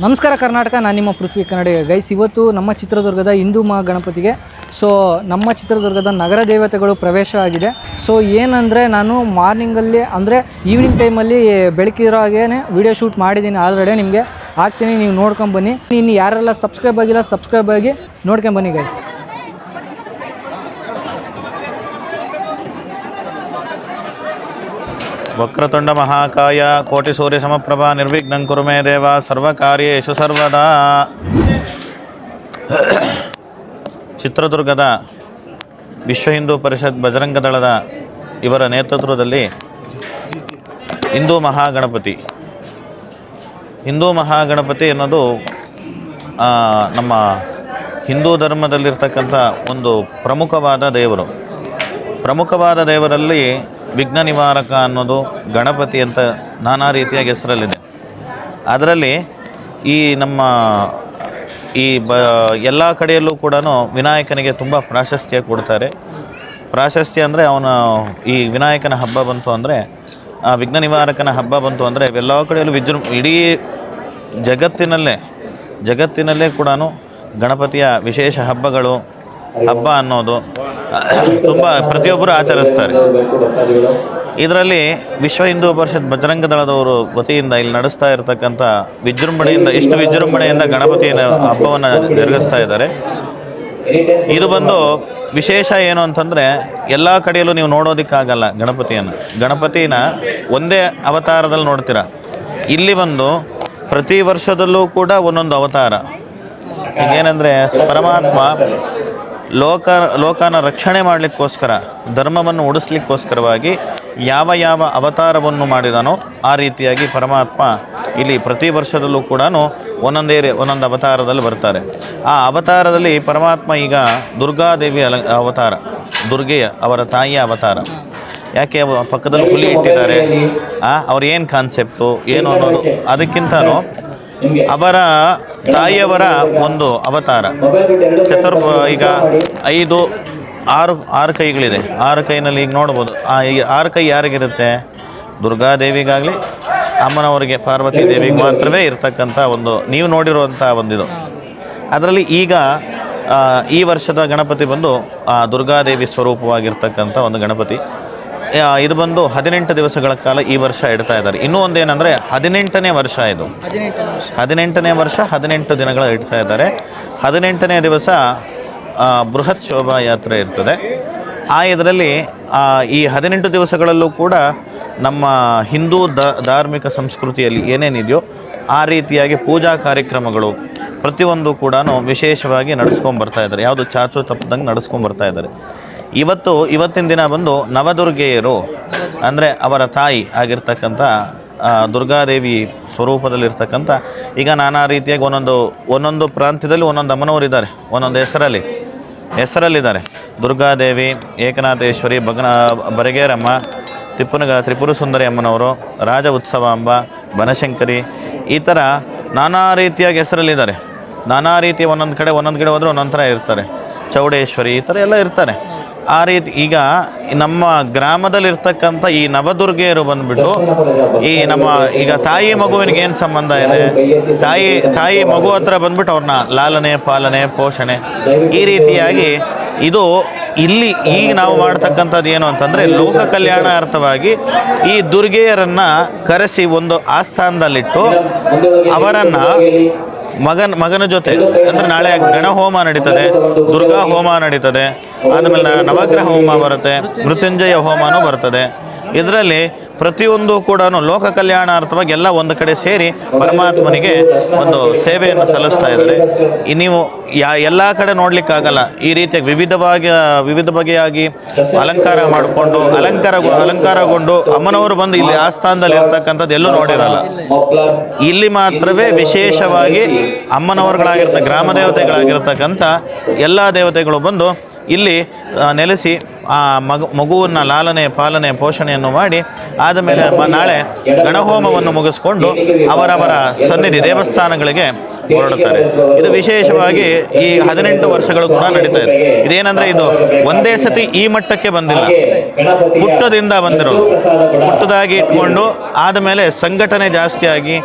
ನಮಸ್ಕಾರ ಕರ್ನಾಟಕ, ನಾನು ನಿಮ್ಮ ಪೃಥ್ವಿ ಕನ್ನಡಿಗ. ಗೈಸ್, ಇವತ್ತು ನಮ್ಮ ಚಿತ್ರದುರ್ಗದ ಹಿಂದೂ ಮಹಾಗಣಪತಿಗೆ ನಮ್ಮ ಚಿತ್ರದುರ್ಗದ ನಗರ ದೇವತೆಗಳು ಪ್ರವೇಶ ಆಗಿದೆ. ಏನಂದರೆ ನಾನು ಮಾರ್ನಿಂಗಲ್ಲಿ ಅಂದರೆ ಈವ್ನಿಂಗ್ ಟೈಮಲ್ಲಿ ಬೆಳಕಿರೋ ಹಾಗೇ ವಿಡಿಯೋ ಶೂಟ್ ಮಾಡಿದ್ದೀನಿ. ಆಲ್ರೆಡಿ ನಿಮಗೆ ಹಾಕ್ತೀನಿ, ನೀವು ನೋಡ್ಕೊಂಬನ್ನಿ. ಇನ್ನು ಯಾರೆಲ್ಲ ಸಬ್ಸ್ಕ್ರೈಬ್ ಆಗಿಲ್ಲ ಸಬ್ಸ್ಕ್ರೈಬ್ ಆಗಿ ನೋಡ್ಕೊಂಬನ್ನಿ ಗೈಸ್. ವಕ್ರತುಂಡ ಮಹಾಕಾಯ ಕೋಟಿ ಸೂರ್ಯ ಸಮಪ್ರಭಾ ನಿರ್ವಿಘ್ನಂ ಕುರು ಮೇ ದೇವ ಸರ್ವಕಾರ್ಯೇಷು ಸರ್ವದಾ. ಚಿತ್ರದುರ್ಗದ ವಿಶ್ವ ಹಿಂದೂ ಪರಿಷತ್ ಬಜರಂಗ ದಳದ ಇವರ ನೇತೃತ್ವದಲ್ಲಿ ಹಿಂದೂ ಮಹಾಗಣಪತಿ ಅನ್ನೋದು ನಮ್ಮ ಹಿಂದೂ ಧರ್ಮದಲ್ಲಿರ್ತಕ್ಕಂಥ ಒಂದು ಪ್ರಮುಖವಾದ ದೇವರಲ್ಲಿ ವಿಘ್ನ ನಿವಾರಕ ಅನ್ನೋದು ಗಣಪತಿ ಅಂತ ನಾನಾ ರೀತಿಯಾಗಿ ಹೆಸರಲ್ಲಿದೆ. ಅದರಲ್ಲಿ ನಮ್ಮ ಎಲ್ಲ ಕಡೆಯಲ್ಲೂ ಕೂಡ ವಿನಾಯಕನಿಗೆ ತುಂಬ ಪ್ರಾಶಸ್ತ್ಯ ಕೊಡ್ತಾರೆ. ಪ್ರಾಶಸ್ತ್ಯ ಅಂದರೆ ಈ ವಿನಾಯಕನ ಹಬ್ಬ ಬಂತು ಅಂದರೆ, ವಿಘ್ನ ನಿವಾರಕನ ಹಬ್ಬ ಬಂತು ಅಂದರೆ ಎಲ್ಲ ಕಡೆಯಲ್ಲೂ ಇಡೀ ಜಗತ್ತಿನಲ್ಲೇ ಕೂಡ ಗಣಪತಿಯ ವಿಶೇಷ ಹಬ್ಬ ಅನ್ನೋದು ತುಂಬ ಪ್ರತಿಯೊಬ್ಬರು ಆಚರಿಸ್ತಾರೆ. ಇದರಲ್ಲಿ ವಿಶ್ವ ಹಿಂದೂ ಪರಿಷತ್ ಬಜರಂಗ ದಳದವರು ವತಿಯಿಂದ ಇಲ್ಲಿ ನಡೆಸ್ತಾ ಇರತಕ್ಕಂಥ ವಿಜೃಂಭಣೆಯಿಂದ ಗಣಪತಿಯ ಹಬ್ಬವನ್ನು ಜರುಗಿಸ್ತಾ ಇದ್ದಾರೆ. ಇದು ಬಂದು ವಿಶೇಷ ಏನು ಅಂತಂದರೆ, ಎಲ್ಲ ಕಡೆಯಲ್ಲೂ ನೀವು ನೋಡೋದಕ್ಕಾಗಲ್ಲ ಗಣಪತಿನ ಒಂದೇ ಅವತಾರದಲ್ಲಿ ನೋಡ್ತೀರ. ಇಲ್ಲಿ ಬಂದು ಪ್ರತಿ ವರ್ಷದಲ್ಲೂ ಕೂಡ ಒಂದೊಂದು ಅವತಾರ. ಈಗೇನೆಂದರೆ ಪರಮಾತ್ಮ ಲೋಕನ ರಕ್ಷಣೆ ಮಾಡಲಿಕ್ಕೋಸ್ಕರ, ಧರ್ಮವನ್ನು ಉಳಿಸ್ಲಿಕ್ಕೋಸ್ಕರವಾಗಿ ಯಾವ ಅವತಾರವನ್ನು ಮಾಡಿದಾನೋ ಆ ರೀತಿಯಾಗಿ ಪರಮಾತ್ಮ ಇಲ್ಲಿ ಪ್ರತಿ ವರ್ಷದಲ್ಲೂ ಕೂಡ ಒಂದೊಂದು ಅವತಾರದಲ್ಲಿ ಬರ್ತಾರೆ. ಆ ಅವತಾರದಲ್ಲಿ ಪರಮಾತ್ಮ ಈಗ ದುರ್ಗಾದೇವಿ ಅವತಾರ, ದುರ್ಗೆಯ ಅವರ ತಾಯಿಯ ಅವತಾರ. ಯಾಕೆ ಪಕ್ಕದಲ್ಲಿ ಹುಲಿ ಇಟ್ಟಿದ್ದಾರೆ, ಅವ್ರ ಏನು ಕಾನ್ಸೆಪ್ಟು ಏನು ಅನ್ನೋದು ಅದಕ್ಕಿಂತನೂ ಅವರ ತಾಯಿಯವರ ಒಂದು ಅವತಾರ. ಈಗ 6 ಕೈಗಳಿದೆ. 6 ಕೈನಲ್ಲಿ ಈಗ ನೋಡ್ಬೋದು. ಈ 6 ಕೈ ಯಾರಿಗಿರುತ್ತೆ? ದುರ್ಗಾದೇವಿಗಾಗಲಿ ಅಮ್ಮನವರಿಗೆ, ಪಾರ್ವತಿ ದೇವಿಗೆ ಮಾತ್ರವೇ ಇರ್ತಕ್ಕಂಥ ಒಂದು ನೀವು ನೋಡಿರುವಂಥ ಒಂದಿದು. ಅದರಲ್ಲಿ ಈಗ ಈ ವರ್ಷದ ಗಣಪತಿ ಬಂದು ದುರ್ಗಾದೇವಿ ಸ್ವರೂಪವಾಗಿರ್ತಕ್ಕಂಥ ಒಂದು ಗಣಪತಿ. ಇದು ಬಂದು 18 ದಿವಸಗಳ ಕಾಲ ಈ ವರ್ಷ ಇಡ್ತಾ ಇದ್ದಾರೆ. ಇನ್ನೂ ಒಂದೇನೆಂದರೆ 18ನೇ ವರ್ಷ ಇದು. 18ನೇ ವರ್ಷ 18 ದಿನಗಳ ಇಡ್ತಾ ಇದ್ದಾರೆ. 18ನೇ ದಿವಸ ಬೃಹತ್ ಶೋಭಾಯಾತ್ರೆ ಇರ್ತದೆ. ಇದರಲ್ಲಿ ಈ 18 ದಿವಸಗಳಲ್ಲೂ ಕೂಡ ನಮ್ಮ ಹಿಂದೂ ಧಾರ್ಮಿಕ ಸಂಸ್ಕೃತಿಯಲ್ಲಿ ಏನೇನಿದೆಯೋ ಆ ರೀತಿಯಾಗಿ ಪೂಜಾ ಕಾರ್ಯಕ್ರಮಗಳು ಪ್ರತಿಯೊಂದು ಕೂಡ ವಿಶೇಷವಾಗಿ ನಡೆಸ್ಕೊಂಬರ್ತಾ ಇದ್ದಾರೆ. ಯಾವುದು ಚಾಚು ತಪ್ಪದಂಗೆ ನಡೆಸ್ಕೊಂಬರ್ತಾ ಇದ್ದಾರೆ. ಇವತ್ತಿನ ದಿನ ಬಂದು ನವದುರ್ಗೆಯರು ಅಂದರೆ ಅವರ ತಾಯಿ ಆಗಿರ್ತಕ್ಕಂಥ ದುರ್ಗಾದೇವಿ ಸ್ವರೂಪದಲ್ಲಿರ್ತಕ್ಕಂಥ, ಈಗ ನಾನಾ ರೀತಿಯಾಗಿ ಒಂದೊಂದು ಪ್ರಾಂತ್ಯದಲ್ಲಿ ಒಂದೊಂದು ಅಮ್ಮನವರಿದ್ದಾರೆ, ಒಂದೊಂದು ಹೆಸರಲ್ಲಿದ್ದಾರೆ. ದುರ್ಗಾದೇವಿ, ಏಕನಾಥೇಶ್ವರಿ, ಬರಗೇರಮ್ಮ, ತ್ರಿಪುರ ಸುಂದರಿ ಅಮ್ಮನವರು, ರಾಜ ಉತ್ಸವಾಂಬ, ಬನಶಂಕರಿ, ಈ ಥರ ನಾನಾ ರೀತಿಯಾಗಿ ಹೆಸರಲ್ಲಿದ್ದಾರೆ. ನಾನಾ ರೀತಿಯ ಒಂದೊಂದು ಕಡೆ ಹೋದರೆ ಒಂದೊಂದು ಥರ ಇರ್ತಾರೆ. ಚೌಡೇಶ್ವರಿ, ಈ ಥರ ಎಲ್ಲ ಇರ್ತಾರೆ. ಆ ರೀತಿ ಈಗ ನಮ್ಮ ಗ್ರಾಮದಲ್ಲಿರ್ತಕ್ಕಂಥ ಈ ನವದುರ್ಗೆಯರು ಬಂದುಬಿಟ್ಟು ಈಗ ತಾಯಿ ಮಗುವಿನಿಗೆ ಏನು ಸಂಬಂಧ ಇದೆ, ತಾಯಿ ಮಗು ಹತ್ರ ಬಂದ್ಬಿಟ್ಟು ಅವ್ರನ್ನ ಲಾಲನೆ, ಪಾಲನೆ, ಪೋಷಣೆ, ಈ ರೀತಿಯಾಗಿ ಇಲ್ಲಿ ಈಗ ನಾವು ಮಾಡ್ತಕ್ಕಂಥದ್ದು ಏನು ಅಂತಂದರೆ, ಲೋಕ ಕಲ್ಯಾಣಾರ್ಥವಾಗಿ ಈ ದುರ್ಗೆಯರನ್ನು ಕರೆಸಿ ಒಂದು ಆಸ್ಥಾನದಲ್ಲಿಟ್ಟು ಅವರನ್ನು ಮಗನ ಜೊತೆ, ಅಂದರೆ ನಾಳೆ ಗಣಹೋಮ ನಡೀತದೆ, ದುರ್ಗಾ ಹೋಮ ನಡೀತದೆ, ಆದಮೇಲೆ ನವಗ್ರಹ ಹೋಮ ಬರುತ್ತೆ, ಮೃತ್ಯುಂಜಯ ಹೋಮನೂ ಬರ್ತದೆ. ಇದರಲ್ಲಿ ಪ್ರತಿಯೊಂದು ಕೂಡ ಲೋಕ ಕಲ್ಯಾಣಾರ್ಥವಾಗಿ ಎಲ್ಲ ಒಂದು ಕಡೆ ಸೇರಿ ಪರಮಾತ್ಮನಿಗೆ ಒಂದು ಸೇವೆಯನ್ನು ಸಲ್ಲಿಸ್ತಾ ಇದ್ದಾರೆ. ನೀವು ಎಲ್ಲ ಕಡೆ ನೋಡಲಿಕ್ಕಾಗಲ್ಲ. ಈ ರೀತಿಯಾಗಿ ವಿವಿಧ ಬಗೆಯಾಗಿ ಅಲಂಕಾರ ಮಾಡಿಕೊಂಡು ಅಲಂಕಾರಗೊಂಡು ಅಮ್ಮನವರು ಬಂದು ಇಲ್ಲಿ ಆಸ್ಥಾನದಲ್ಲಿ ಇರ್ತಕ್ಕಂಥದ್ದು ಎಲ್ಲೂ ನೋಡಿರಲ್ಲ. ಇಲ್ಲಿ ಮಾತ್ರವೇ ವಿಶೇಷವಾಗಿ ಗ್ರಾಮ ದೇವತೆಗಳಾಗಿರ್ತಕ್ಕಂಥ ಎಲ್ಲ ದೇವತೆಗಳು ಬಂದು ಇಲ್ಲಿ ನೆಲೆಸಿ ಮಗುವನ್ನು ಲಾಲನೆ, ಪಾಲನೆ, ಪೋಷಣೆಯನ್ನು ಮಾಡಿ ಆದಮೇಲೆ ನಾಳೆ ಗಣಹೋಮವನ್ನು ಮುಗಿಸ್ಕೊಂಡು ಅವರವರ ಸನ್ನಿಧಿ ದೇವಸ್ಥಾನಗಳಿಗೆ ಹೊರಡುತ್ತಾರೆ. ಇದು ವಿಶೇಷವಾಗಿ ಈ 18 ವರ್ಷಗಳು ಕೂಡ ನಡೀತಾ ಇದೆ. ಇದೇನಂದ್ರೆ ಇದು ಒಂದೇ ಸತಿ ಈ ಮಟ್ಟಕ್ಕೆ ಬಂದಿಲ್ಲ, ಹುಟ್ಟದಿಂದ ಬಂದಿರೋದು. ಹುಟ್ಟದಾಗಿ ಇಟ್ಕೊಂಡು ಆದಮೇಲೆ ಸಂಘಟನೆ ಜಾಸ್ತಿಯಾಗಿ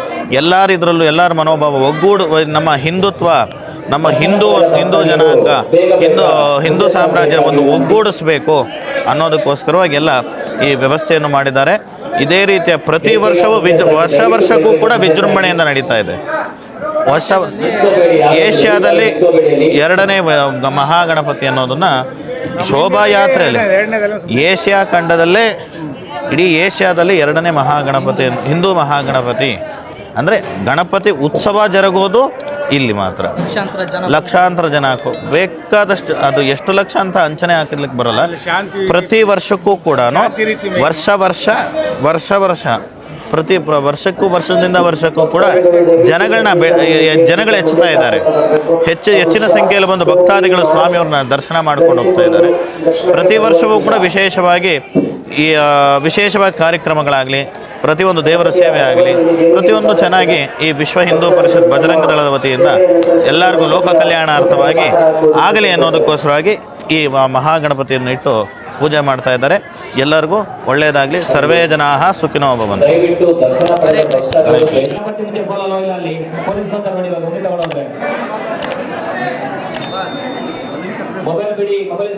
ಎಲ್ಲರ ಇದರಲ್ಲೂ ಎಲ್ಲರ ಮನೋಭಾವ ಒಗ್ಗೂಡು, ನಮ್ಮ ಹಿಂದುತ್ವ, ನಮ್ಮ ಹಿಂದೂ ಜನಾಂಗ, ಹಿಂದೂ ಸಾಮ್ರಾಜ್ಯ ಒಂದು ಒಗ್ಗೂಡಿಸಬೇಕು ಅನ್ನೋದಕ್ಕೋಸ್ಕರವಾಗಿ ಎಲ್ಲ ಈ ವ್ಯವಸ್ಥೆಯನ್ನು ಮಾಡಿದ್ದಾರೆ. ಇದೇ ರೀತಿಯ ಪ್ರತಿ ವರ್ಷವೂ ವರ್ಷಕ್ಕೂ ಕೂಡ ವಿಜೃಂಭಣೆಯಿಂದ ನಡೀತಾ ಇದೆ. ಏಷ್ಯಾದಲ್ಲಿ 2ನೇ ಮಹಾಗಣಪತಿ ಅನ್ನೋದನ್ನು ಶೋಭಾಯಾತ್ರೆಯಲ್ಲಿ ಏಷ್ಯಾ ಖಂಡದಲ್ಲೇ, ಇಡೀ ಏಷ್ಯಾದಲ್ಲಿ 2ನೇ ಮಹಾಗಣಪತಿ, ಹಿಂದೂ ಮಹಾಗಣಪತಿ ಅಂದರೆ ಗಣಪತಿ ಉತ್ಸವ ಜರುಗೋದು ಇಲ್ಲಿ ಮಾತ್ರ. ಲಕ್ಷಾಂತರ ಜನ ಬೇಕಾದಷ್ಟು, ಅದು ಎಷ್ಟು ಲಕ್ಷ ಅಂತ ಅಂಚನೆ ಹಾಕಿರ್ಲಿಕ್ಕೆ ಬರೋಲ್ಲ. ಪ್ರತಿ ವರ್ಷಕ್ಕೂ ಕೂಡ ವರ್ಷ ಪ್ರತಿ ವರ್ಷದಿಂದ ವರ್ಷಕ್ಕೂ ಕೂಡ ಜನಗಳು ಹೆಚ್ಚುತ್ತಾ ಇದ್ದಾರೆ. ಹೆಚ್ಚಿನ ಸಂಖ್ಯೆಯಲ್ಲಿ ಬಂದು ಭಕ್ತಾದಿಗಳು ಸ್ವಾಮಿಯವ್ರನ್ನ ದರ್ಶನ ಮಾಡ್ಕೊಂಡು ಹೋಗ್ತಾ ಇದ್ದಾರೆ. ಪ್ರತಿ ವರ್ಷವೂ ಕೂಡ ವಿಶೇಷವಾಗಿ ಕಾರ್ಯಕ್ರಮಗಳಾಗಲಿ, ಪ್ರತಿಯೊಂದು ದೇವರ ಸೇವೆ ಆಗಲಿ, ಪ್ರತಿಯೊಂದು ಚೆನ್ನಾಗಿ ಈ ವಿಶ್ವ ಹಿಂದೂ ಪರಿಷತ್ ಬಜರಂಗ ದಳದ ವತಿಯಿಂದ ಎಲ್ಲರಿಗೂ ಲೋಕ ಕಲ್ಯಾಣಾರ್ಥವಾಗಿ ಆಗಲಿ ಅನ್ನೋದಕ್ಕೋಸ್ಕರವಾಗಿ ಈ ಮಹಾಗಣಪತಿಯನ್ನು ಇಟ್ಟು ಪೂಜೆ ಮಾಡ್ತಾ ಇದ್ದಾರೆ. ಎಲ್ಲರಿಗೂ ಒಳ್ಳೆಯದಾಗಲಿ. ಸರ್ವೇ ಜನಾಃ ಸುಖಿನೋ ಭವಂತು. ಮೊಬೈಲ್ ಬಿಡಿ, ಮೊಬೈಲ್